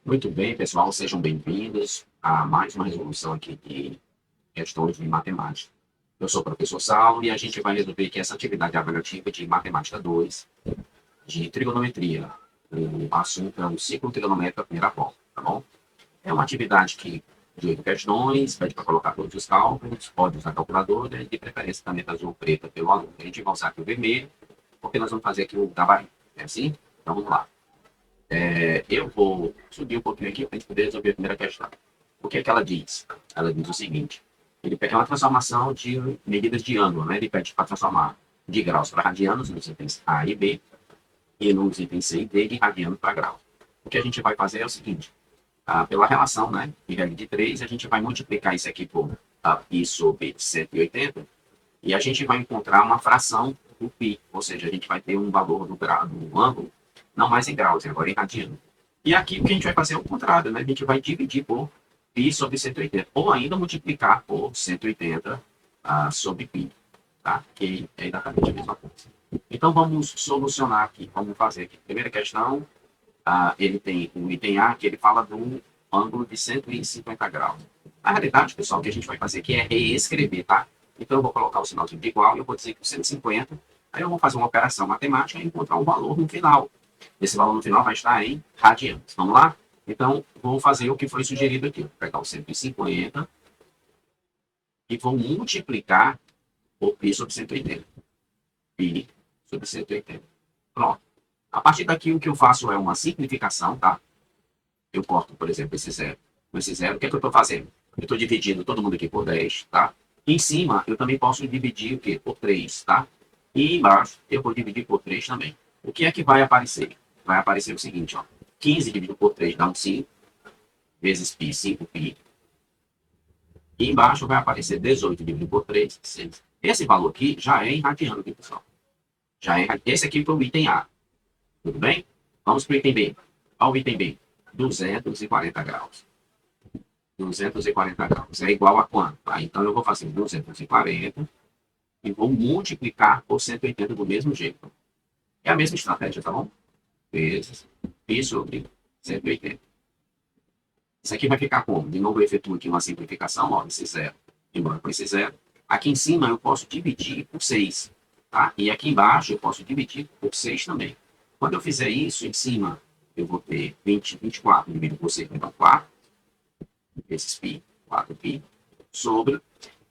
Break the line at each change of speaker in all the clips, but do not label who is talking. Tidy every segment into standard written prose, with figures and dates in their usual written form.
Muito bem, pessoal, sejam bem-vindos a mais uma resolução aqui de questões de matemática. Eu sou o professor Saulo e a gente vai resolver aqui essa atividade avaliativa de matemática 2, de trigonometria. O assunto é o ciclo trigonométrico da primeira volta, tá bom? É uma atividade que de 8 questões, pede para colocar todos os cálculos, pode usar calculadora e de preferência também azul ou preta pelo aluno. A gente vai usar aqui o vermelho, porque nós vamos fazer aqui o gabarito, é assim? Então vamos lá. Eu vou subir um pouquinho aqui para a gente poder resolver a primeira questão. O que é que ela diz? Ela diz o seguinte: é uma transformação de medidas de ângulo, né? Ele pede para transformar de graus para radianos nos itens A e B, e nos itens C e D de radianos para graus. O que a gente vai fazer é o seguinte: pela relação, né, de regra de 3, a gente vai multiplicar isso aqui por π sobre 180, e a gente vai encontrar uma fração do π, ou seja, a gente vai ter um valor do grau, do ângulo, não mais em graus, agora em radiano. E aqui o que a gente vai fazer é o contrário, né? A gente vai dividir por π sobre 180, ou ainda multiplicar por 180 sobre π, tá? Que é exatamente a mesma coisa. Então vamos solucionar aqui, vamos fazer aqui. Primeira questão, ele tem o item A, que ele fala do ângulo de 150 graus. Na realidade, pessoal, o que a gente vai fazer aqui é reescrever, tá? Então eu vou colocar o sinalzinho de igual, e eu vou dizer que o 150, aí eu vou fazer uma operação matemática e encontrar um valor no final. Esse valor no final vai estar em radianos. Vamos lá? Então, vou fazer o que foi sugerido aqui. Vou pegar o 150 e vou multiplicar por π sobre 180. π sobre 180. Pronto. A partir daqui, o que eu faço é uma simplificação, tá? Eu corto, por exemplo, esse zero. Com esse zero, o que é que eu estou fazendo? Eu estou dividindo todo mundo aqui por 10, tá? E em cima, eu também posso dividir o quê? Por 3, tá? E embaixo, eu vou dividir por 3 também. O que é que vai aparecer? Vai aparecer o seguinte, ó. 15 dividido por 3 dá um 5, vezes π, 5π. E embaixo vai aparecer 18 dividido por 3, 6. Esse valor aqui já é em radiano, aqui, pessoal. Já é, esse aqui foi o item A. Tudo bem? Vamos para o item B. Olha o item B. 240 graus. 240 graus. É igual a quanto? Então eu vou fazer 240 e vou multiplicar por 180 do mesmo jeito. É a mesma estratégia, tá bom? Vezes π sobre 180. Isso aqui vai ficar como? De novo, eu efetuo aqui uma simplificação, ó, esse zero, embora com esse zero. Aqui em cima eu posso dividir por 6, tá? E aqui embaixo eu posso dividir por 6 também. Quando eu fizer isso, em cima eu vou ter 24 dividido por 6, então 4, vezes π, 4π, sobre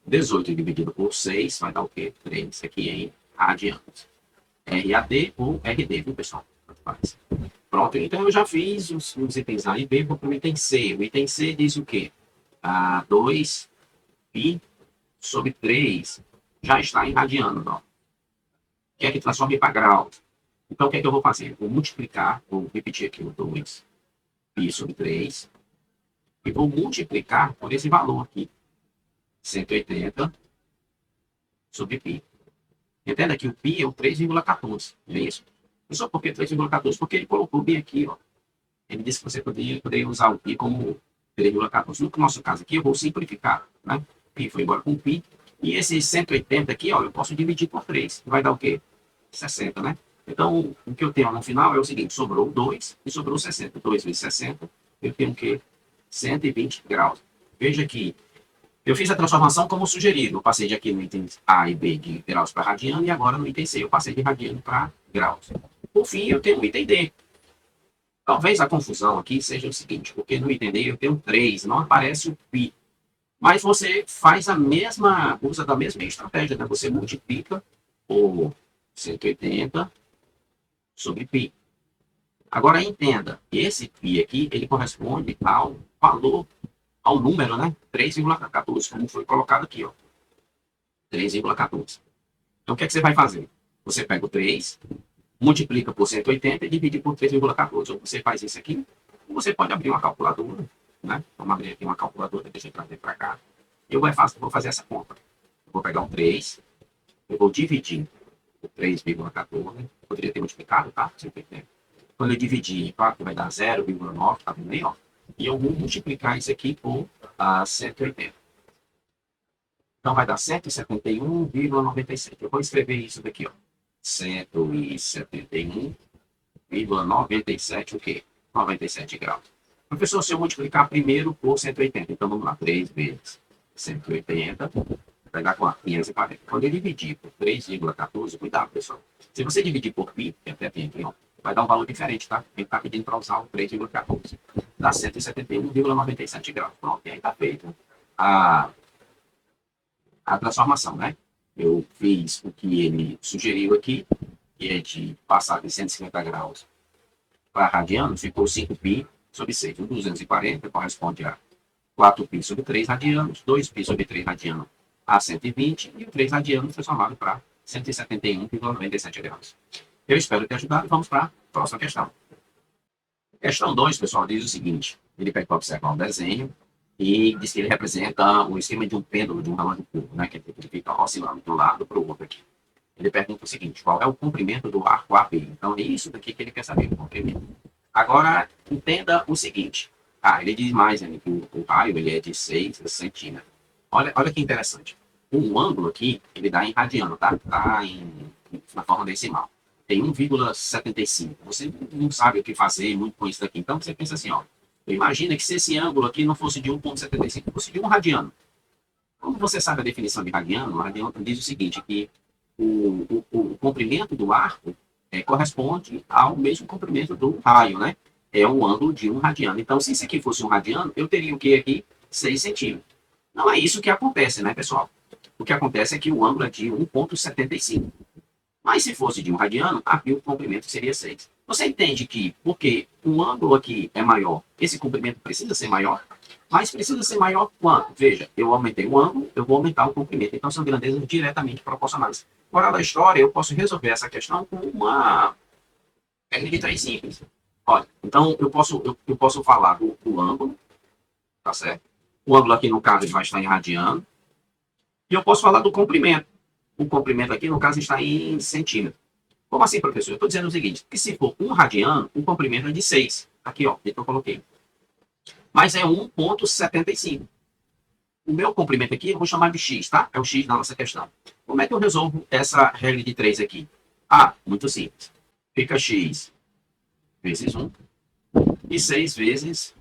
18 dividido por 6, vai dar o quê? 3 aqui em radianos. RAD ou RD, viu, pessoal? Pronto, então eu já fiz os itens A e B, vou para o item C. O item C diz o quê? 2π sobre 3 já está em radianos, ó. Quer que transforme para graus. Então, o que é que eu vou fazer? Vou multiplicar, vou repetir aqui o 2π sobre 3 e vou multiplicar por esse valor aqui, 180 sobre π. Entenda que o π é o 3,14, não é isso? E só por que 3,14? Porque ele colocou bem aqui, ó. Ele disse que você poderia usar o π como 3,14. No nosso caso aqui, eu vou simplificar, né? Π foi embora com π. E esse 180 aqui, ó, eu posso dividir por 3. Vai dar o quê? 60, né? Então, o que eu tenho no final é o seguinte: sobrou 2 e sobrou 60. 2 vezes 60, eu tenho o quê? 120 graus. Veja que eu fiz a transformação como sugerido. Eu passei de aqui no item A e B de graus para radiano, e agora no item C eu passei de radiano para graus. Por fim, eu tenho o item D. Talvez a confusão aqui seja o seguinte, porque no item D eu tenho 3, não aparece o π. Mas você faz a mesma, usa da mesma estratégia, né? Você multiplica por 180 sobre π. Agora entenda, esse π aqui, ele corresponde ao valor, ao número, né? 3,14, como foi colocado aqui, ó. 3,14. Então, o que é que você vai fazer? Você pega o 3, multiplica por 180 e divide por 3,14. Ou você faz isso aqui, ou você pode abrir uma calculadora, né? Vamos abrir aqui uma calculadora, deixa eu trazer para cá. Eu vou fazer essa conta. Eu vou pegar o 3, eu vou dividir por 3,14. Poderia ter multiplicado, tá? 180. Quando eu dividir, vai dar 0,9, tá vendo aí, ó? E eu vou multiplicar isso aqui por 180. Então vai dar 171,97. Eu vou escrever isso daqui, ó. 171,97 o quê? 97 graus. Professor, se eu multiplicar primeiro por 180, então vamos lá, 3 vezes 180, vai dar quanto? 540. Quando eu dividir por 3,14, cuidado, pessoal. Se você dividir por pi, que até tem aqui, ó, vai dar um valor diferente, tá? Ele está pedindo para usar o 3,14. Dá 171,97 graus. Pronto, e aí está feita a transformação, né? Eu fiz o que ele sugeriu aqui, que é de passar de 150 graus para radiano, ficou 5π sobre 6. O 240 corresponde a 4π sobre 3 radianos, 2π sobre 3 radianos a 120, e o 3 radianos foi somado para 171,97 graus. Eu espero ter ajudado. Vamos para a próxima questão. Questão 2, pessoal, diz o seguinte. Ele pede para observar um desenho e diz que ele representa o esquema de um pêndulo, de um relógio curvo, né? Que ele fica oscilando de um lado para o outro aqui. Ele pergunta o seguinte: qual é o comprimento do arco AB? Então, é isso daqui que ele quer saber, o comprimento. Agora, entenda o seguinte. Ele diz mais, né, que o raio ele é de 6 centímetros. Olha que interessante. O ângulo aqui, ele dá em radiano, tá? Tá na forma decimal. Tem 1,75. Você não sabe o que fazer muito com isso daqui. Então, você pensa assim, ó. Imagina que se esse ângulo aqui não fosse de 1,75, fosse de 1 radiano. Como você sabe a definição de radiano, o radiano diz o seguinte, que o comprimento do arco corresponde ao mesmo comprimento do raio, né? É um ângulo de 1 radiano. Então, se isso aqui fosse 1 radiano, eu teria o que aqui? 6 centímetros. Não é isso que acontece, né, pessoal? O que acontece é que o ângulo é de 1,75. Mas se fosse de 1 radiano, aqui o comprimento seria 6. Você entende que, porque o ângulo aqui é maior, esse comprimento precisa ser maior? Mas precisa ser maior quanto? Veja, eu aumentei o ângulo, eu vou aumentar o comprimento. Então, são grandezas diretamente proporcionais. Fora da história, eu posso resolver essa questão com uma regra de 3 simples. Olha, então eu posso falar do ângulo, tá certo? O ângulo aqui, no caso, ele vai estar em radiano. E eu posso falar do comprimento. O comprimento aqui, no caso, está em centímetro. Como assim, professor? Eu estou dizendo o seguinte, que se for 1 radiano, o comprimento é de 6. Aqui, ó, que eu coloquei. Mas é 1,75. O meu comprimento aqui, eu vou chamar de x, tá? É o x da nossa questão. Como é que eu resolvo essa regra de 3 aqui? Muito simples. Fica x vezes 1 e 6 vezes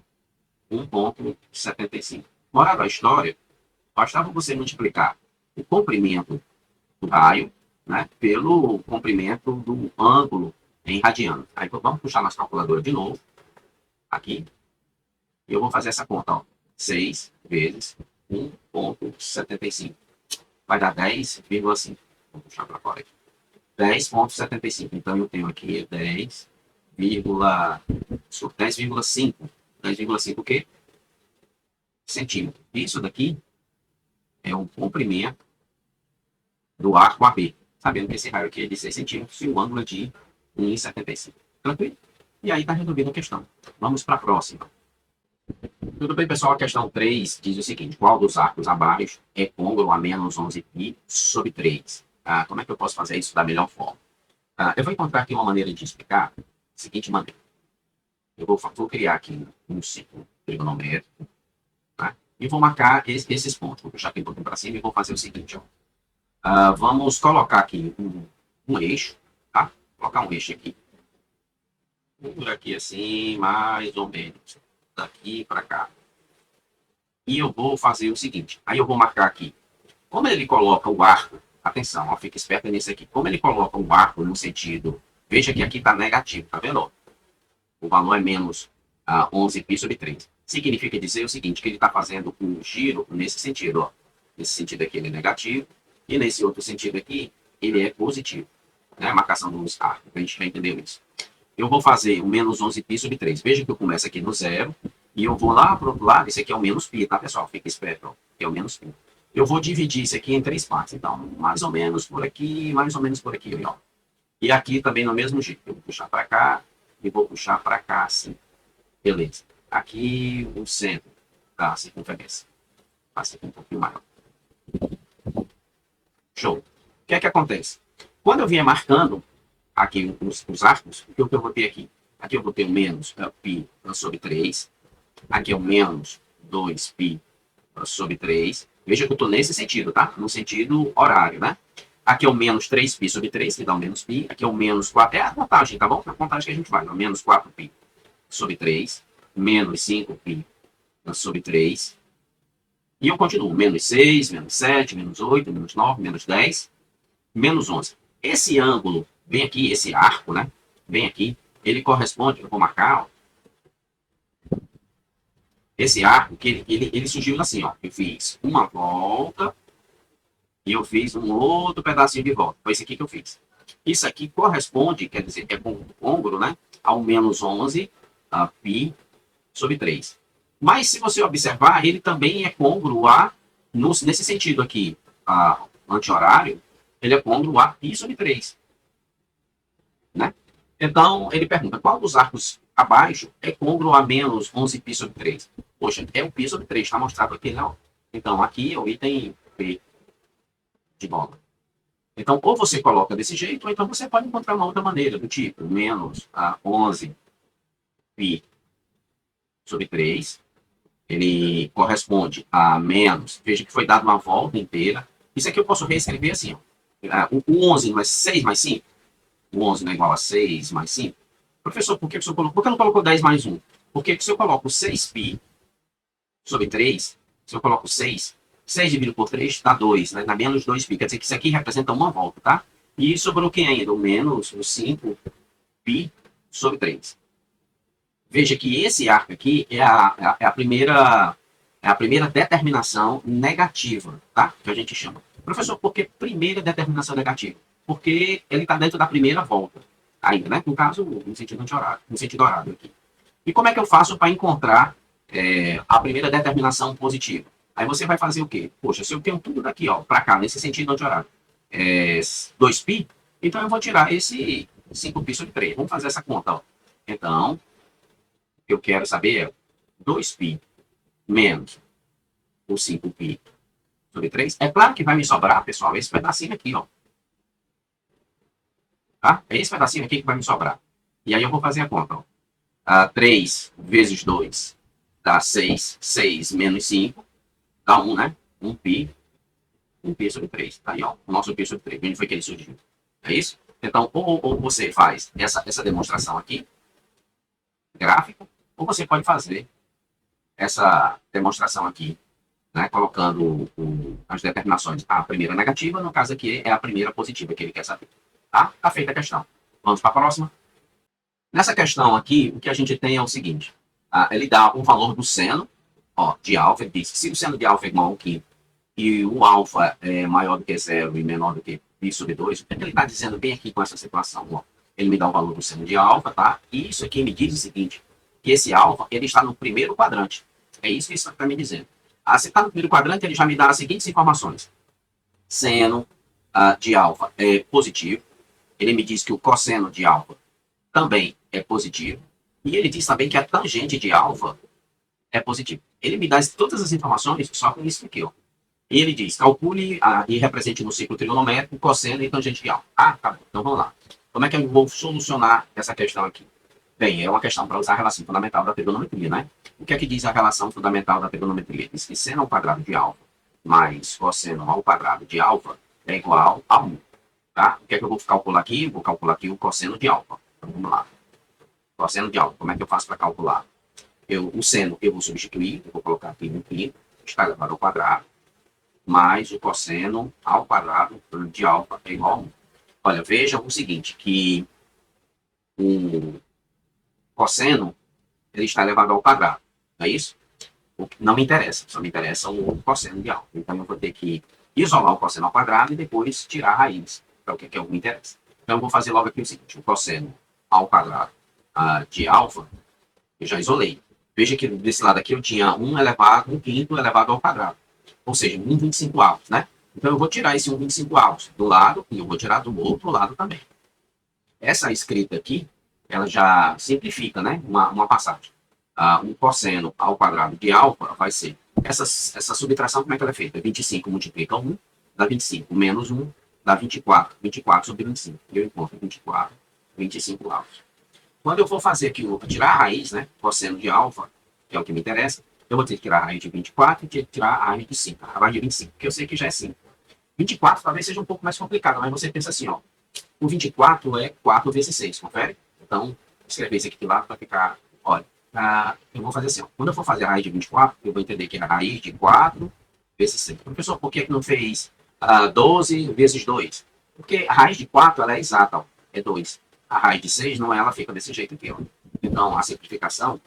1,75. Moral da história, bastava você multiplicar o comprimento do raio, né, pelo comprimento do ângulo em radiano. Aí vamos puxar nossa calculadora de novo, aqui, e eu vou fazer essa conta, ó. 6 vezes 1,75. Vai dar 10,5. Vou puxar para fora aqui. 10,75. Então eu tenho aqui 10,5. 10,5 o quê? Centímetro. Isso daqui é o comprimento do arco AB. Sabendo que esse raio aqui é de 6 centímetros e o ângulo é de 1,75. Tranquilo? E aí está resolvida a questão. Vamos para a próxima. Tudo bem, pessoal? A questão 3 diz o seguinte: qual dos arcos abaixo é côngruo a menos 11π sobre 3? Como é que eu posso fazer isso da melhor forma? Eu vou encontrar aqui uma maneira de explicar da seguinte maneira. Eu vou criar aqui um círculo trigonométrico, tá? E vou marcar esses pontos. Vou puxar aqui um pouquinho para cima e vou fazer o seguinte, ó. Vamos colocar aqui um eixo, tá? Colocar um eixo aqui. Por aqui assim, mais ou menos. Daqui para cá. E eu vou fazer o seguinte. Aí eu vou marcar aqui. Como ele coloca o arco, atenção, ó, fica esperto nisso aqui. Como ele coloca o arco no sentido, veja que aqui está negativo, tá vendo? O valor é menos 11π sobre 3. Significa dizer o seguinte, que ele está fazendo um giro nesse sentido, ó. Nesse sentido aqui ele é negativo. E nesse outro sentido aqui, ele é positivo. Né? A marcação dos arcos, a gente já entendeu isso. Eu vou fazer o menos 11π sobre 3. Veja que eu começo aqui no zero. E eu vou lá para o outro lado. Esse aqui é o menos π, tá, pessoal? Fica esperto, ó. Aqui é o menos π. Eu vou dividir isso aqui em 3 partes. Então, mais ou menos por aqui, mais ou menos por aqui, ó. E aqui também no mesmo jeito. Eu vou puxar para cá e vou puxar para cá, assim. Beleza. Aqui o centro da circunferência. Faça aqui um pouquinho maior. Show. O que é que acontece? Quando eu vinha marcando aqui os arcos, o que eu vou ter aqui? Aqui eu vou ter o menos π sobre 3. Aqui é o menos 2π sobre 3. Veja que eu estou nesse sentido, tá? No sentido horário, né? Aqui é o menos 3π sobre 3, que dá o menos π. Aqui é o menos 4. É a contagem, tá bom? É a contagem que a gente vai. O menos 4π sobre 3. menos 5π sobre 3. E eu continuo, menos 6, menos 7, menos 8, menos 9, menos 10, menos 11. Esse ângulo, bem aqui, esse arco, né? Bem aqui, ele corresponde, eu vou marcar, ó, esse arco, que ele surgiu assim, ó. Eu fiz uma volta e eu fiz um outro pedacinho de volta. Foi isso aqui que eu fiz. Isso aqui corresponde, quer dizer, é côngruo, né? Ao menos 11 π sobre 3. Mas se você observar, ele também é côngruo a, nesse sentido aqui, anti-horário, ele é côngruo a π sobre 3. Né? Então, ele pergunta, qual dos arcos abaixo é côngruo a menos 11π sobre 3? Poxa, é o π sobre 3, está mostrado aqui, não. Então, aqui é o item P de bola. Então, ou você coloca desse jeito, ou então você pode encontrar uma outra maneira, do tipo, menos 11π sobre 3, ele corresponde a menos, veja que foi dado uma volta inteira. Isso aqui eu posso reescrever assim, ó. O 11 não é 6 mais 5? O 11 não é igual a 6 mais 5? Professor, por que você colocou? Por que não colocou 10 mais 1? Porque se eu coloco 6π sobre 3, se eu coloco 6 dividido por 3 dá 2, né? Dá menos 2π. Quer dizer que isso aqui representa uma volta, tá? E sobrou o que ainda? O menos o 5π sobre 3. Veja que esse arco aqui é a primeira determinação negativa, tá? Que a gente chama. Professor, por que primeira determinação negativa? Porque ele está dentro da primeira volta, ainda, né? No caso, no sentido anti-horário, no sentido horário aqui. E como é que eu faço para encontrar a primeira determinação positiva? Aí você vai fazer o quê? Poxa, se eu tenho tudo daqui, ó, para cá, nesse sentido anti-horário, 2π, então eu vou tirar esse 5π sobre 3. Vamos fazer essa conta, ó. Então, eu quero saber é 2π menos o 5π sobre 3. É claro que vai me sobrar, pessoal, esse pedacinho aqui, ó. Tá? É esse pedacinho aqui que vai me sobrar. E aí eu vou fazer a conta, ó. 3 vezes 2 dá 6. 6 menos 5 dá 1, né? 1π. 1π sobre 3. Tá aí, ó. O nosso π sobre 3. Onde foi que ele surgiu? É isso? Então, ou você faz essa demonstração aqui, gráfica, ou você pode fazer essa demonstração aqui, né, colocando as determinações. A primeira negativa, no caso aqui, é a primeira positiva que ele quer saber. Tá? Tá feita a questão. Vamos para a próxima. Nessa questão aqui, o que a gente tem é o seguinte. Ele dá o valor do seno, ó, de alfa. Ele diz que se o seno de alfa é igual ao quinto e o alfa é maior do que 0 e menor do que π sobre 2, o que ele está dizendo bem aqui com essa situação? Ó, ele me dá o valor do seno de alfa, tá? E isso aqui me diz o seguinte, que esse alfa, ele está no primeiro quadrante. É isso que isso está me dizendo. Se está no primeiro quadrante, ele já me dá as seguintes informações. Seno de alfa é positivo. Ele me diz que o cosseno de alfa também é positivo. E ele diz também que a tangente de alfa é positiva. Ele me dá todas as informações só com isso aqui, ó. E ele diz, calcule e represente no ciclo trigonométrico cosseno e tangente de alfa. Tá bom. Então vamos lá. Como é que eu vou solucionar essa questão aqui? Bem, é uma questão para usar a relação fundamental da trigonometria, né? O que é que diz a relação fundamental da trigonometria? Diz que seno ao quadrado de alfa mais cosseno ao quadrado de alfa é igual a 1. Tá? O que é que eu vou calcular aqui? Vou calcular aqui o cosseno de alfa. Então, vamos lá. Cosseno de alfa, como é que eu faço para calcular? O seno eu vou substituir, eu vou colocar aqui no π, está elevado ao quadrado, mais o cosseno ao quadrado de alfa é igual a 1. Olha, veja o seguinte, que o cosseno ele está elevado ao quadrado, não é isso? Não me interessa, só me interessa o cosseno de alfa. Então eu vou ter que isolar o cosseno ao quadrado e depois tirar a raiz, para o que me interessa. Então eu vou fazer logo aqui o seguinte, o cosseno ao quadrado de alfa, eu já isolei. Veja que desse lado aqui eu tinha 1 elevado, 1 quinto elevado ao quadrado. Ou seja, 1,25 avos, né? Então eu vou tirar esse 1,25 avos do lado e eu vou tirar do outro lado também. Essa escrita aqui, ela já simplifica, né? Uma passagem. O cosseno ao quadrado de alfa vai ser... Essa subtração, como é que ela é feita? 25 multiplica 1, dá 25. Menos 1, dá 24. 24 sobre 25. Eu encontro 24, 25 avos. Quando eu for fazer aqui, tirar a raiz, né? Cosseno de alfa, que é o que me interessa, eu vou ter que tirar a raiz de 24 e ter que tirar a raiz de 5. A raiz de 25, que eu sei que já é 5. 24 talvez seja um pouco mais complicado, mas você pensa assim, ó. O 24 é 4 vezes 6, confere? Então, escrever isso aqui de lado para ficar... Olha, eu vou fazer assim, ó. Quando eu for fazer a raiz de 24, eu vou entender que é a raiz de 4 vezes 6. Professor, por que não fez 12 vezes 2? Porque a raiz de 4 ela é exata, ó, é 2. A raiz de 6 não é, ela fica desse jeito aqui. Ó. Então, a simplificação,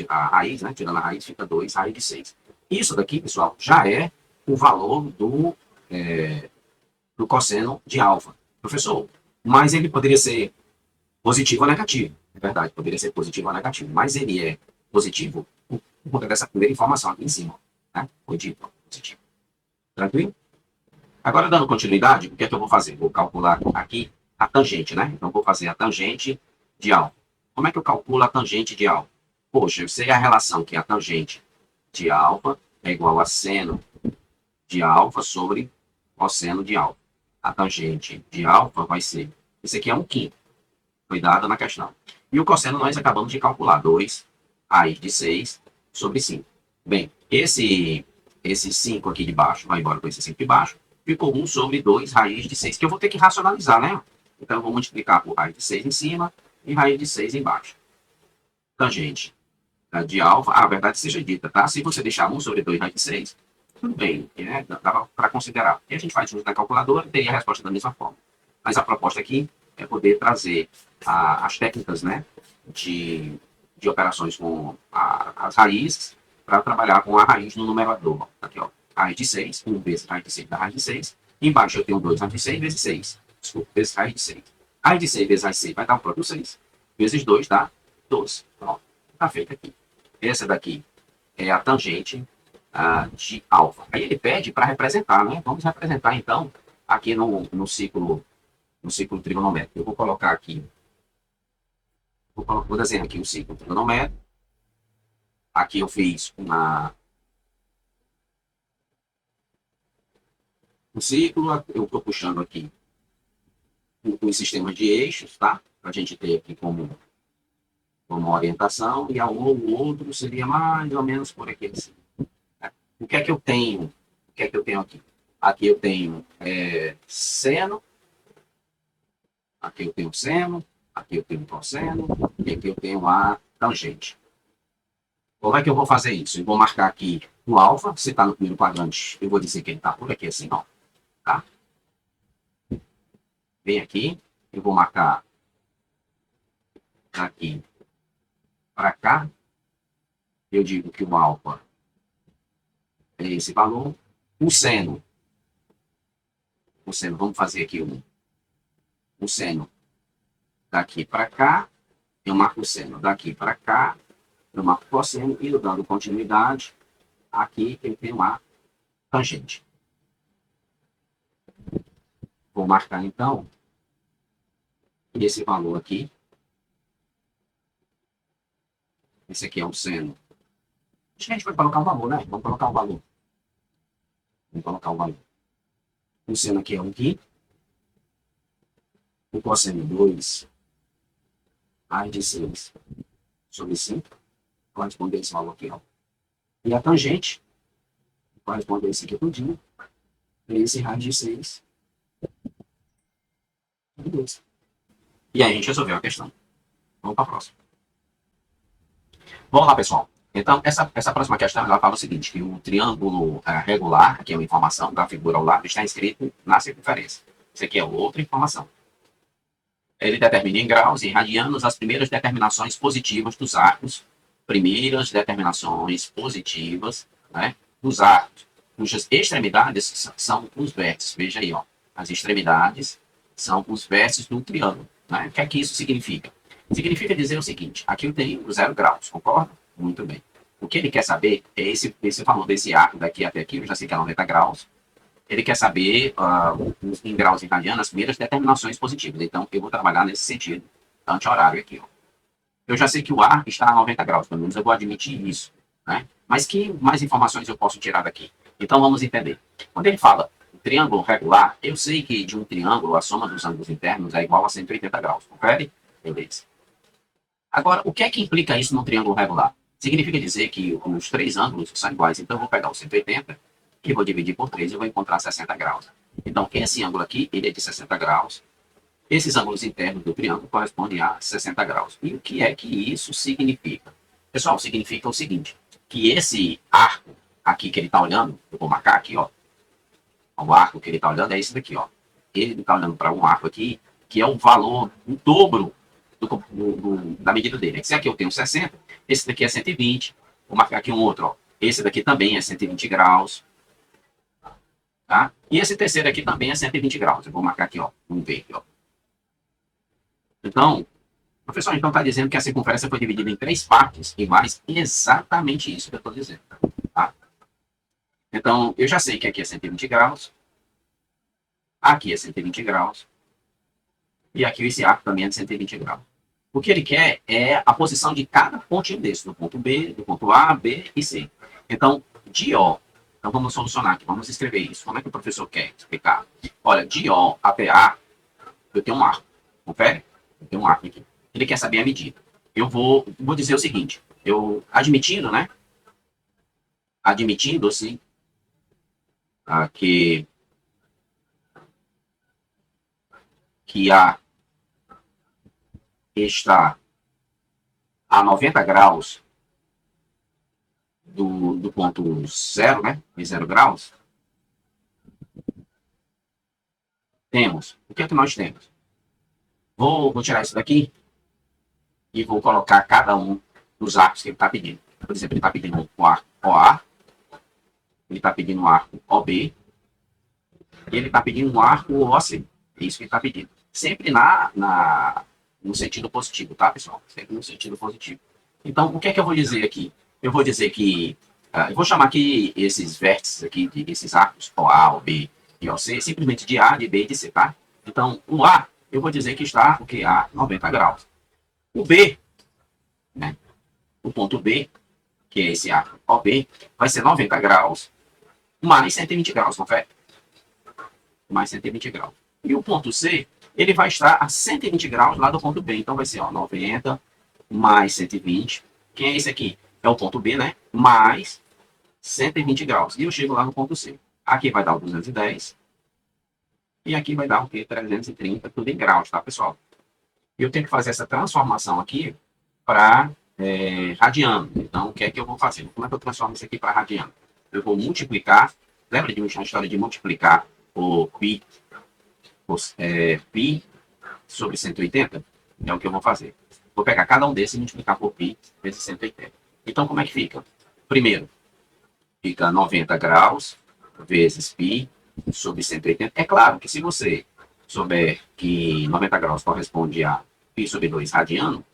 a raiz, né, tirando a raiz, fica 2, raiz de 6. Isso daqui, pessoal, já é o valor do cosseno de alfa. Professor, mas ele poderia ser positivo ou negativo. É verdade, poderia ser positivo ou negativo, mas ele é positivo por conta dessa primeira informação aqui em cima. Né? Foi dito, ó, positivo. Tranquilo? Agora, dando continuidade, o que é que eu vou fazer? Vou calcular aqui a tangente, né? Então, vou fazer a tangente de alfa. Como é que eu calculo a tangente de alfa? Poxa, eu sei a relação que a tangente de alfa é igual a seno de alfa sobre cosseno de alfa. A tangente de alfa vai ser, isso aqui é 1/5, foi dado na questão. E o cosseno nós acabamos de calcular, 2 raiz de 6 sobre 5. Bem, esse 5 aqui de baixo vai embora com esse 5 de baixo, ficou 1 sobre 2 raiz de 6, que eu vou ter que racionalizar, né? Então, eu vou multiplicar por raiz de 6 em cima e raiz de 6 embaixo. Tangente de alfa, a verdade seja dita, tá? Se você deixar 1 sobre 2 raiz de 6, tudo bem, né? Dá para considerar. E a gente faz junto na calculadora e teria a resposta da mesma forma. Mas a proposta aqui é poder trazer as técnicas, né, de operações com as raízes para trabalhar com a raiz no numerador. Aqui, ó, raiz de 6, 1 vezes raiz de 6 da raiz de 6. Embaixo eu tenho 2 raiz de 6 vezes 6. Desculpa, vezes raiz de 6. Raiz de 6 vezes raiz de 6 vai dar o próprio 6. Vezes 2 dá 12. Pronto, está feito aqui. Essa daqui é a tangente de alfa. Aí ele pede para representar, né? Vamos representar, então, aqui no ciclo trigonométrico. Eu vou colocar aqui, vou desenhar aqui o ciclo trigonométrico. Aqui eu fiz um ciclo, eu estou puxando aqui os sistemas de eixos, tá? Para a gente ter aqui como orientação, e o outro seria mais ou menos por aqui assim. O que é que eu tenho? O que é que eu tenho aqui? Aqui eu tenho seno, aqui eu tenho seno, aqui eu tenho cosseno, e aqui eu tenho a tangente. Como é que eu vou fazer isso? Eu vou marcar aqui o alfa, se está no primeiro quadrante, eu vou dizer que ele está por aqui assim, ó. Tá? Vem aqui, eu vou marcar daqui para cá, eu digo que o alfa é esse valor. O seno, vamos fazer aqui o seno daqui para cá, eu marco o seno daqui para cá, eu marco o cosseno, e eu dando continuidade, aqui eu tenho a tangente. Vou marcar, então, esse valor aqui. Esse aqui é o seno. Acho que a gente vai colocar um valor, né? Vamos colocar um valor. Vamos colocar um valor. O seno aqui é 1/5. O cosseno 2 raiz de 6 sobre 5. Corresponde a esse valor aqui, ó. E a tangente corresponde a esse aqui tudinho. E esse raiz de 6 sobre 2. E aí a gente resolveu a questão. Vamos para a próxima. Vamos lá, pessoal. Então, essa próxima questão, ela fala o seguinte, que o triângulo regular, que é uma informação da figura ao lado, está inscrito na circunferência. Isso aqui é outra informação. Ele determina em graus e radianos as primeiras determinações positivas dos arcos, né, dos arcos, cujas extremidades são os vértices. Veja aí, ó, as extremidades são os vértices do triângulo. Né? O que é que isso significa? Significa dizer o seguinte, aqui eu tenho 0 graus, concorda? Muito bem. O que ele quer saber é esse valor desse arco daqui até aqui, eu já sei que é 90 graus. Ele quer saber, em graus e radianos, as primeiras determinações positivas. Então, eu vou trabalhar nesse sentido anti-horário aqui. Ó. Eu já sei que o ar está a 90 graus, pelo menos eu vou admitir isso. Né? Mas que mais informações eu posso tirar daqui? Então, vamos entender. Quando ele fala triângulo regular, eu sei que de um triângulo, a soma dos ângulos internos é igual a 180 graus. Confere? Beleza. Agora, o que é que implica isso no triângulo regular? Significa dizer que os 3 ângulos são iguais. Então, eu vou pegar o 180 e vou dividir por 3 e vou encontrar 60 graus. Então, esse ângulo aqui, ele é de 60 graus. Esses ângulos internos do triângulo correspondem a 60 graus. E o que é que isso significa? Pessoal, significa o seguinte, que esse arco aqui que ele está olhando, eu vou marcar aqui, ó, o arco que ele está olhando é esse daqui, ó. Ele está olhando para um arco aqui, que é o valor, o dobro da medida dele. Se aqui eu tenho 60, esse daqui é 120. Vou marcar aqui um outro, ó. Esse daqui também é 120 graus. Tá? E esse terceiro aqui também é 120 graus. Eu vou marcar aqui, ó, um verde, ó. Então, professor, então está dizendo que a circunferência foi dividida em 3 partes e mais exatamente isso que eu estou dizendo. Tá? Então, eu já sei que aqui é 120 graus, aqui é 120 graus, e aqui esse arco também é de 120 graus. O que ele quer é a posição de cada pontinho desse, do ponto B, do ponto A, B e C. Então, de O, então vamos solucionar aqui, vamos escrever isso. Como é que o professor quer explicar? Olha, de O até A, eu tenho um arco, confere? Eu tenho um arco aqui. Ele quer saber a medida. Eu vou dizer o seguinte, eu admitindo, né? Admitindo-se que A está a 90 graus do ponto zero, né? De 0 graus, temos. O que é que nós temos? Vou tirar isso daqui e vou colocar cada um dos arcos que ele está pedindo. Por exemplo, ele está pedindo o arco OA, ele está pedindo um arco OB, e ele está pedindo um arco OC. É isso que ele está pedindo. Sempre no sentido positivo, tá, pessoal? Sempre no sentido positivo. Então, o que é que eu vou dizer aqui? Eu vou dizer que... eu vou chamar aqui esses vértices aqui, esses arcos, OA, OB e OC, simplesmente de A, de B e de C, tá? Então, o A, eu vou dizer que está o que? A 90 graus. O B, né? O ponto B, que é esse arco OB, vai ser 90 graus mais 120 graus, confere? Mais 120 graus. E o ponto C, ele vai estar a 120 graus lá do ponto B. Então, vai ser, ó, 90 mais 120. Quem é esse aqui? É o ponto B, né? Mais 120 graus. E eu chego lá no ponto C. Aqui vai dar o 210. E aqui vai dar o quê? 330, tudo em graus, tá, pessoal? Eu tenho que fazer essa transformação aqui para radiano. Então, o que é que eu vou fazer? Como é que eu transformo isso aqui para radiano? Eu vou multiplicar. Lembra de uma história de multiplicar o π, π sobre 180? É o que eu vou fazer. Vou pegar cada um desses e multiplicar por π vezes 180. Então, como é que fica? Primeiro, fica 90 graus vezes π sobre 180. É claro que se você souber que 90 graus corresponde a π sobre 2 radiano,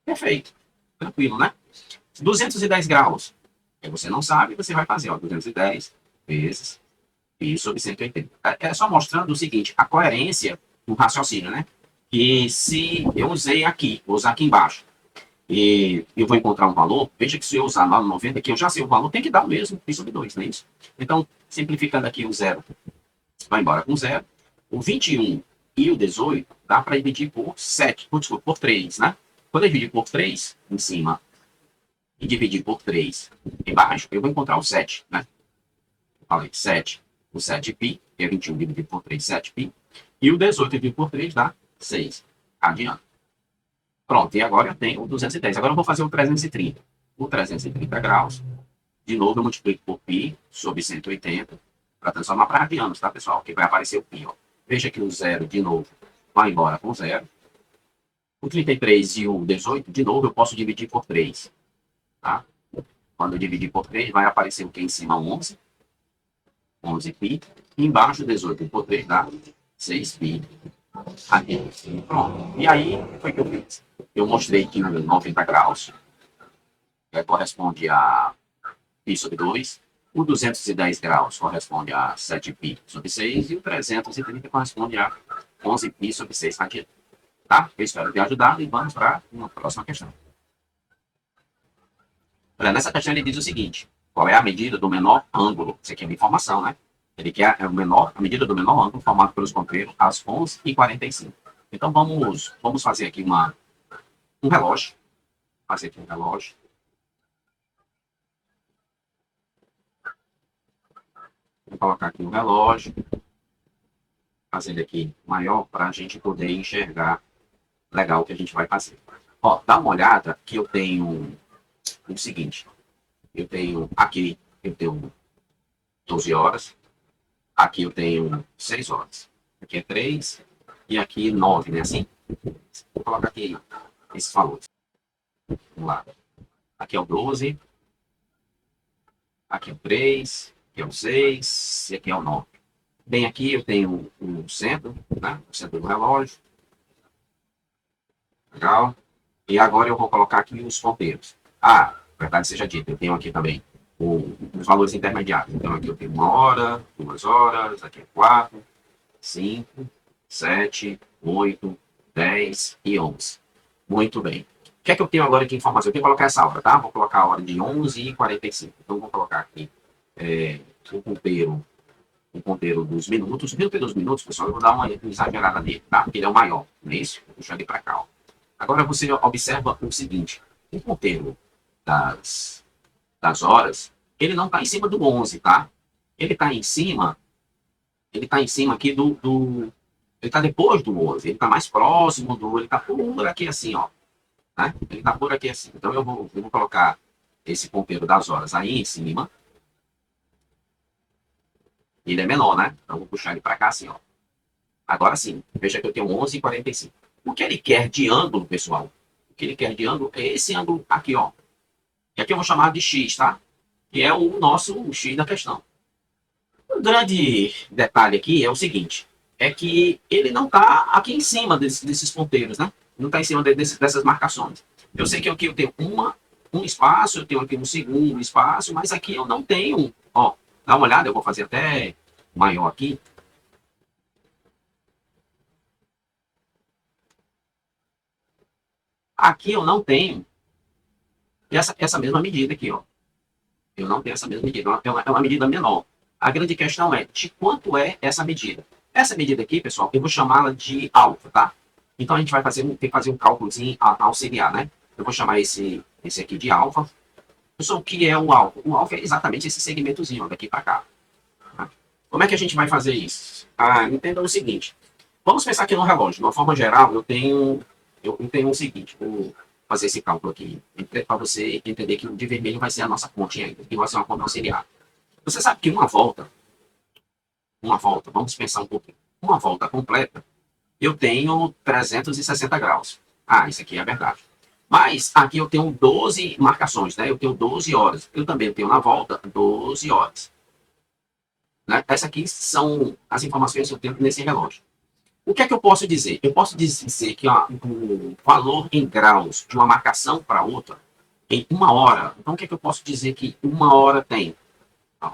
perfeito. Tranquilo, né? 210 graus. Você não sabe, você vai fazer, ó, 210 vezes π sobre 180. É só mostrando o seguinte, a coerência do raciocínio, né? Que se eu usei aqui, vou usar aqui embaixo, e eu vou encontrar um valor, veja que se eu usar lá no 90, que eu já sei o valor, tem que dar o mesmo, π sobre 2, não é isso? Então, simplificando aqui o zero, vai embora com zero. O 21 e o 18 dá para dividir por 7, desculpa, por 3, né? Quando eu dividir por 3 em cima e dividir por 3 embaixo, eu vou encontrar o 7, né? Falei, 7. O 7π, que é 21 dividido por 3, 7π. E o 18 dividido por 3 dá 6. Adiante. Pronto, e agora eu tenho o 210. Agora eu vou fazer o 330. O 330 graus, de novo eu multiplico por π sobre 180, para transformar para radianos, tá, pessoal? Que vai aparecer o π, ó. Veja que o 0, de novo, vai embora com 0. O 33 e o 18, de novo, eu posso dividir por 3. Tá? Quando eu dividir por 3, vai aparecer o que em cima? 11. 11π. E embaixo, 18 por 3 dá 6π. Aqui. Pronto. E aí, foi o que eu fiz. Eu mostrei que 90 graus corresponde a π sobre 2. O 210 graus corresponde a 7π sobre 6. E o 330 corresponde a 11π sobre 6 radianos. Tá? Eu espero ter ajudado e vamos para uma próxima questão. Olha, nessa questão ele diz o seguinte: qual é a medida do menor ângulo? Isso aqui é uma informação, né? Ele quer a medida do menor ângulo formado pelos ponteiros às 11h45. Então vamos fazer aqui um relógio. Fazer aqui um relógio. Vou colocar aqui um relógio. Fazer ele aqui maior para a gente poder enxergar legal o que a gente vai fazer. Ó, dá uma olhada que eu tenho o seguinte. Eu tenho aqui, eu tenho 12 horas. Aqui eu tenho 6 horas. Aqui é 3 e aqui 9, né? Assim. Vou colocar aqui esses valores. Vamos lá. Aqui é o 12. Aqui é o 3. Aqui é o 6. E aqui é o 9. Bem, aqui eu tenho o centro, né? O centro do relógio. Legal. E agora eu vou colocar aqui os ponteiros. Ah, verdade seja dita, eu tenho aqui também os valores intermediários. Então aqui eu tenho 1 hora, 2 horas, aqui é 4, 5, 7, 8, 10 e 11. Muito bem. O que é que eu tenho agora de informação? Eu tenho que colocar essa hora, tá? Vou colocar a hora de 11h45. Então vou colocar aqui o ponteiro, o ponteiro dos minutos. O ponteiro dos minutos, pessoal, eu vou dar uma exagerada nele, tá? Porque ele é o maior, não é isso? Vou puxar ele para cá, ó. Agora você observa o seguinte: o ponteiro das horas, ele não está em cima do 11, tá? Ele está em cima, aqui ele está depois do 11, ele está mais próximo ele está por aqui assim, ó. Né? Ele está por aqui assim. Então eu vou colocar esse ponteiro das horas aí em cima. Ele é menor, né? Então eu vou puxar ele para cá assim, ó. Agora sim, veja que eu tenho 11h45. O que ele quer de ângulo, pessoal? O que ele quer de ângulo é esse ângulo aqui, ó. E aqui eu vou chamar de X, tá? Que é o nosso X da questão. Um grande detalhe aqui é o seguinte: é que ele não está aqui em cima desses ponteiros, né? Não está em cima dessas marcações. Eu sei que aqui eu tenho um espaço, eu tenho aqui um segundo espaço, mas aqui eu não tenho. Ó, dá uma olhada, eu vou fazer até maior aqui. Aqui eu não tenho essa mesma medida aqui, ó. Eu não tenho essa mesma medida, é uma medida menor. A grande questão é de quanto é essa medida. Essa medida aqui, pessoal, eu vou chamá-la de alfa, tá? Então a gente vai tem que fazer um cálculozinho auxiliar, né? Eu vou chamar esse aqui de alfa. Pessoal, o que é o alfa? O alfa é exatamente esse segmentozinho, ó, daqui para cá. Tá? Como é que a gente vai fazer isso? Ah, entenda o seguinte. Vamos pensar aqui no relógio. De uma forma geral, eu tenho o seguinte. Vou fazer esse cálculo aqui para você entender que o de vermelho vai ser a nossa ponte ainda, que vai ser uma conta auxiliar. Você sabe que uma volta, vamos pensar um pouquinho. Uma volta completa, eu tenho 360 graus. Ah, isso aqui é verdade. Mas aqui eu tenho 12 marcações, né? Eu tenho 12 horas. Eu também tenho na volta 12 horas. Né? Essas aqui são as informações que eu tenho nesse relógio. O que é que eu posso dizer? Eu posso dizer que ó, o valor em graus de uma marcação para outra em 1 hora. Então, o que é que eu posso dizer que 1 hora tem? Ó,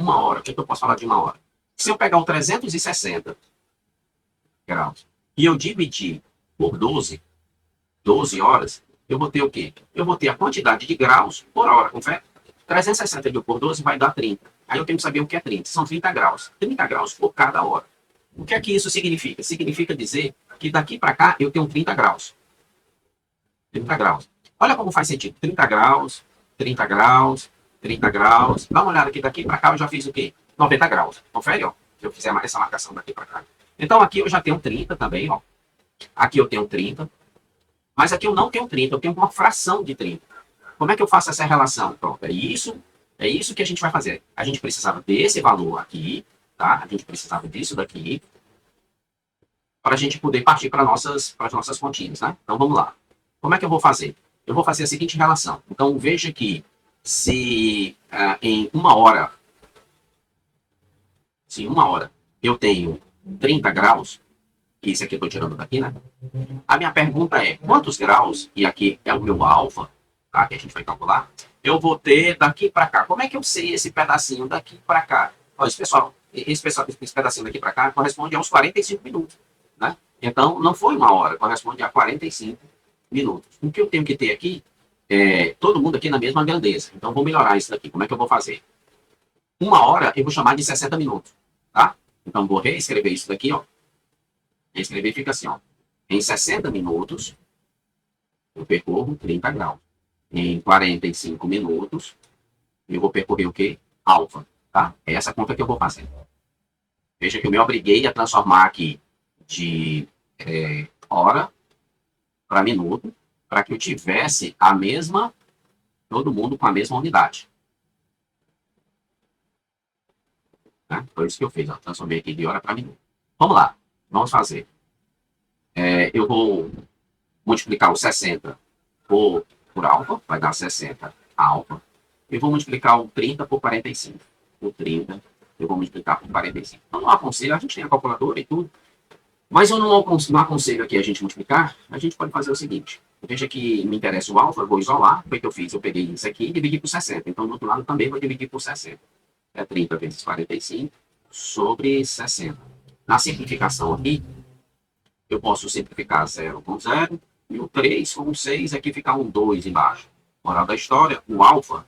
1 hora. O que é que eu posso falar de 1 hora? Se eu pegar o 360 graus e eu dividir por 12 horas, eu vou ter o quê? Eu vou ter a quantidade de graus por hora, confere? 360 por 12 vai dar 30. Aí eu tenho que saber o que é 30. São 30 graus. 30 graus por cada hora. O que é que isso significa? Significa dizer que daqui para cá eu tenho 30 graus. 30 graus. Olha como faz sentido. 30 graus, 30 graus, 30 graus. Dá uma olhada aqui, daqui para cá eu já fiz o quê? 90 graus. Confere, ó. Se eu fizer essa marcação daqui para cá. Então aqui eu já tenho 30 também, ó. Aqui eu tenho 30. Mas aqui eu não tenho 30, eu tenho uma fração de 30. Como é que eu faço essa relação? Pronto, é isso que a gente vai fazer. A gente precisava desse valor aqui, tá? A gente precisava disso daqui, para a gente poder partir para as nossas continhas, né? Então vamos lá. Como é que eu vou fazer? Eu vou fazer a seguinte relação. Então veja que se em 1 hora, eu tenho 30 graus, que isso aqui eu estou tirando daqui, né? A minha pergunta é, quantos graus, e aqui é o meu alfa, tá? Que a gente vai calcular, eu vou ter daqui para cá. Como é que eu sei esse pedacinho daqui para cá? Ó, esse pedacinho daqui para cá corresponde aos 45 minutos, né? Então, não foi 1 hora, corresponde a 45 minutos. O que eu tenho que ter aqui é todo mundo aqui na mesma grandeza. Então, vou melhorar isso daqui. Como é que eu vou fazer? 1 hora eu vou chamar de 60 minutos, tá? Então, vou reescrever isso daqui, ó. Reescrever fica assim, ó. Em 60 minutos, eu percorro 30 graus. Em 45 minutos, eu vou percorrer o quê? Alfa, tá? É essa conta que eu vou fazer. Veja que eu me obriguei a transformar aqui de hora para minuto, para que eu tivesse a mesma todo mundo com a mesma unidade. Né? Foi isso que eu fiz, ó. Transformei aqui de hora para minuto. Vamos lá, vamos fazer. Eu vou multiplicar o 60 por alfa, vai dar 60 alfa. Eu vou multiplicar o 30 por 45. O 30 eu vou multiplicar por 45. Eu não aconselho, a gente tem a calculadora e tudo, mas eu não aconselho aqui a gente multiplicar. A gente pode fazer o seguinte. Veja que me interessa o alfa, eu vou isolar. Foi o que eu fiz, eu peguei isso aqui e dividi por 60. Então, do outro lado também vou dividir por 60. É 30 vezes 45 sobre 60. Na simplificação aqui, eu posso simplificar 0 com 0 e o 3 com 6, aqui fica um 2 embaixo. Moral da história, o alfa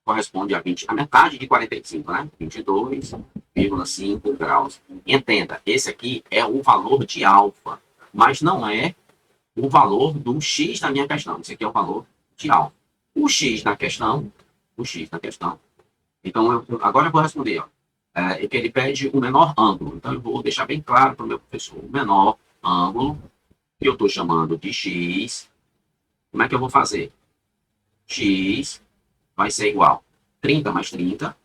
corresponde a 20, a metade de 45, né? 22,5 graus. Entenda, esse aqui é o valor de alfa, mas não é o valor do x da minha questão. Esse aqui é o valor de alfa. O x da questão, então agora eu vou responder, ó. É que ele pede o menor ângulo. Então eu vou deixar bem claro para o meu professor. O menor ângulo, que eu estou chamando de x, como é que eu vou fazer? X vai ser igual 30 mais 30,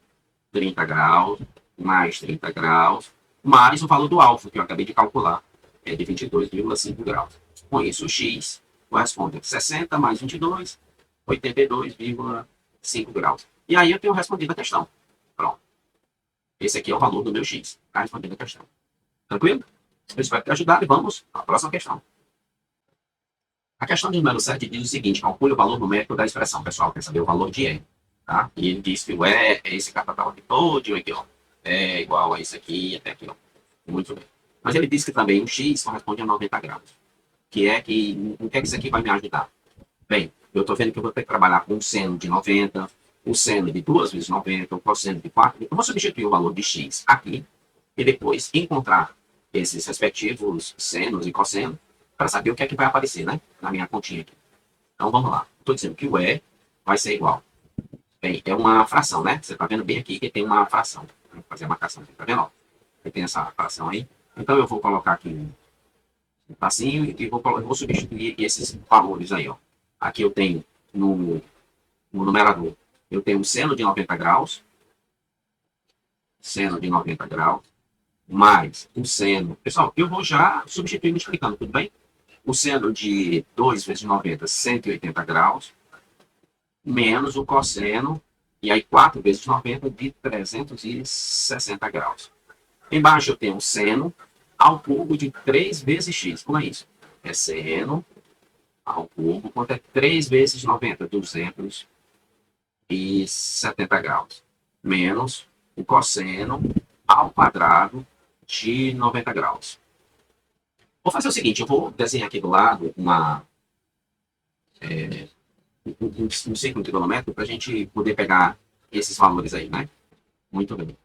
30 graus, mais 30 graus, mais o valor do alfa, que eu acabei de calcular, é de 22,5 graus. Com isso, o x corresponde a 60 mais 22, 82,5 graus. E aí eu tenho respondido a questão. Pronto. Esse aqui é o valor do meu x. Está respondendo a questão. Tranquilo? Eu espero ter ajudado e vamos à próxima questão. A questão de número 7 diz o seguinte: calcule o valor numérico da expressão. Pessoal, quer saber o valor de E. Tá? E ele diz que o E é esse capital aqui todo, aqui, ó. É igual a isso aqui, até aqui, ó. Muito bem. Mas ele diz que também o x corresponde a 90 graus. O que é que isso aqui vai me ajudar? Bem, eu estou vendo que eu vou ter que trabalhar com o seno de 90, o seno de 2 vezes 90, o cosseno de 4. Eu vou substituir o valor de x aqui e depois encontrar esses respectivos senos e cossenos para saber o que é que vai aparecer, né? Na minha continha aqui. Então, vamos lá. Estou dizendo que o E vai ser igual. Bem, é uma fração, né? Você está vendo bem aqui que tem uma fração. Vou fazer a marcação aqui, tá vendo? Tem essa fração aí. Então, eu vou colocar aqui um passinho e vou substituir esses valores aí, ó. Aqui eu tenho no numerador, eu tenho um seno de 90 graus, mais o seno. Pessoal, eu vou já substituir multiplicando, tudo bem? O seno de 2 vezes 90, 180 graus, menos o cosseno, e aí 4 vezes 90 de 360 graus. Embaixo eu tenho o seno ao cubo de 3 vezes x. Como é isso? É seno ao cubo, quanto é 3 vezes 90? 270 graus. Menos o cosseno ao quadrado de 90 graus. Vou fazer o seguinte, eu vou desenhar aqui do lado um círculo trigonométrico para a gente poder pegar esses valores aí, né? Muito bem.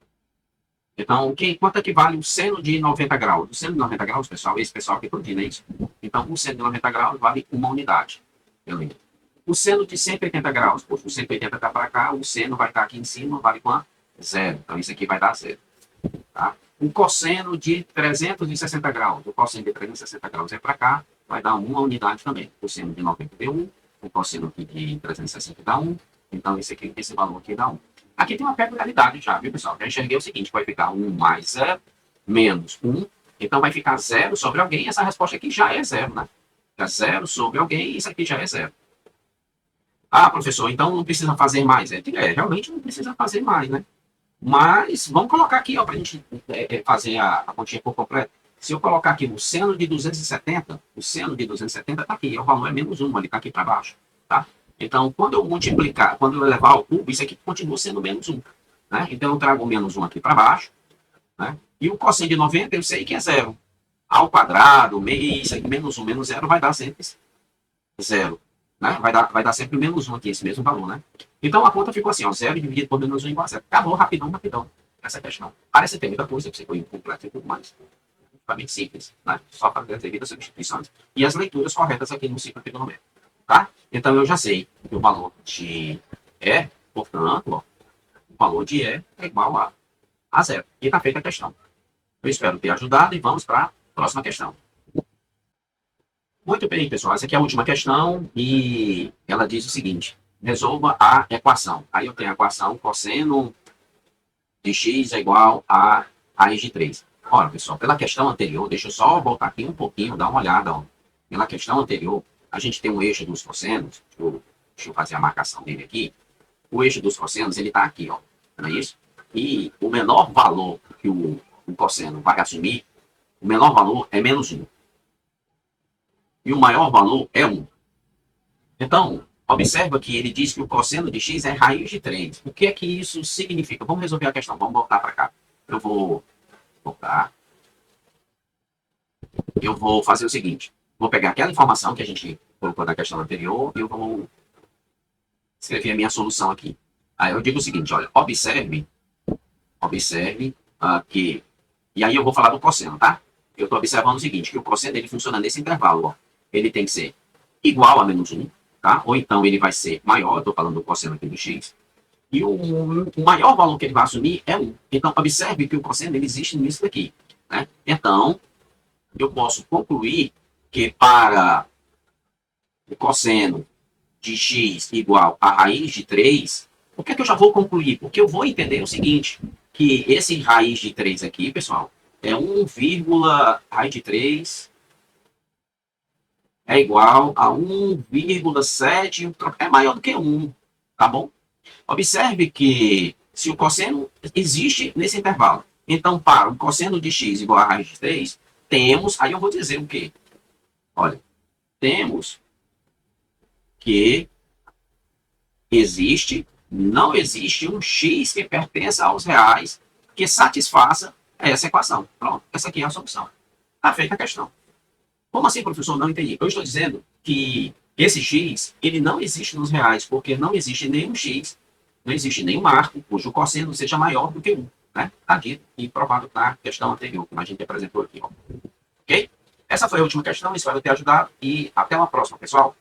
Então, quanto é que vale o seno de 90 graus? O seno de 90 graus, pessoal, esse pessoal que coordena isso. Então, o seno de 90 graus vale uma unidade. Beleza. O seno de 180 graus, poxa, o 180 está para cá, o seno vai estar aqui em cima, vale quanto? 0. Então, isso aqui vai dar 0. Tá? O cosseno de 360 graus, o cosseno de 360 graus é para cá, vai dar uma unidade também. O seno de 90 deu 1, o cosseno aqui de 360 dá 1, então esse valor aqui dá 1. Aqui tem uma peculiaridade já, viu, pessoal? Já enxerguei o seguinte, vai ficar 1 mais 0, menos 1, então vai ficar 0 sobre alguém, essa resposta aqui já é 0, né? É 0 sobre alguém, isso aqui já é 0. Ah, professor, então não precisa fazer mais. Realmente não precisa fazer mais, né? Mas vamos colocar aqui, ó, para a gente fazer a continha por completo. Se eu colocar aqui o seno de 270, o seno de 270 está aqui, o valor é menos 1, ele está aqui para baixo, tá? Então, quando eu multiplicar, quando eu levar ao cubo, isso aqui continua sendo menos 1. Né? Então, eu trago o menos 1 aqui para baixo. Né? E o cosseno de 90, eu sei que é 0. Ao quadrado, isso aqui, menos 1, menos 0, vai dar sempre 0. Né? Vai dar sempre menos 1 aqui, esse mesmo valor. Né? Então, a conta ficou assim, ó, 0 dividido por menos 1 igual a 0. Acabou, rapidão. Essa questão. Parece ter muita coisa, você foi completo e tudo mais. Praticamente simples. Né? Só para as devidas substituições. E as leituras corretas aqui no ciclo trigonométrico. Tá? Então, eu já sei que o valor de E, portanto, ó, o valor de E é igual a 0. E está feita a questão. Eu espero ter ajudado e vamos para a próxima questão. Muito bem, pessoal. Essa aqui é a última questão e ela diz o seguinte. resolva a equação. Aí eu tenho a equação cosseno de x é igual a raiz de 3. Ora, pessoal, pela questão anterior, deixa eu só voltar aqui um pouquinho, dar uma olhada. Ó. Pela questão anterior, a gente tem um eixo dos cossenos. Deixa eu fazer a marcação dele aqui. O eixo dos cossenos, ele está aqui, ó. Não é isso? E o menor valor que o cosseno vai assumir, o menor valor é menos 1. E o maior valor é 1. Então, observa que ele diz que o cosseno de x é raiz de 3. O que é que isso significa? Vamos resolver a questão. Vamos voltar para cá. Eu vou voltar. Eu vou fazer o seguinte. Vou pegar aquela informação que a gente colocou na questão anterior e eu vou escrever a minha solução aqui. Aí eu digo o seguinte, olha, observe que... E aí eu vou falar do cosseno, tá? Eu estou observando o seguinte, que o cosseno ele funciona nesse intervalo, ó. Ele tem que ser igual a menos 1, tá? Ou então ele vai ser maior, estou falando do cosseno aqui do x, e o maior valor que ele vai assumir é 1. Então, observe que o cosseno ele existe nisso daqui, né? Então, eu posso concluir que para o cosseno de x igual a raiz de 3, o que é que eu já vou concluir? Porque eu vou entender o seguinte, que esse raiz de 3 aqui, pessoal, é 1, raiz de 3 é igual a 1,7, é maior do que 1, tá bom? Observe que se o cosseno existe nesse intervalo, então para o cosseno de x igual a raiz de 3, temos, aí eu vou dizer o quê? Olha, temos que não existe um x que pertença aos reais que satisfaça essa equação. Pronto, essa aqui é a solução. Está feita a questão. Como assim, professor? Não entendi. Eu estou dizendo que esse x, ele não existe nos reais, porque não existe nenhum x, não existe nenhum arco cujo cosseno seja maior do que 1. Né? Está dito e provado na questão anterior, que a gente apresentou aqui. Ó. Ok? Essa foi a última questão, espero ter ajudado e até uma próxima, pessoal.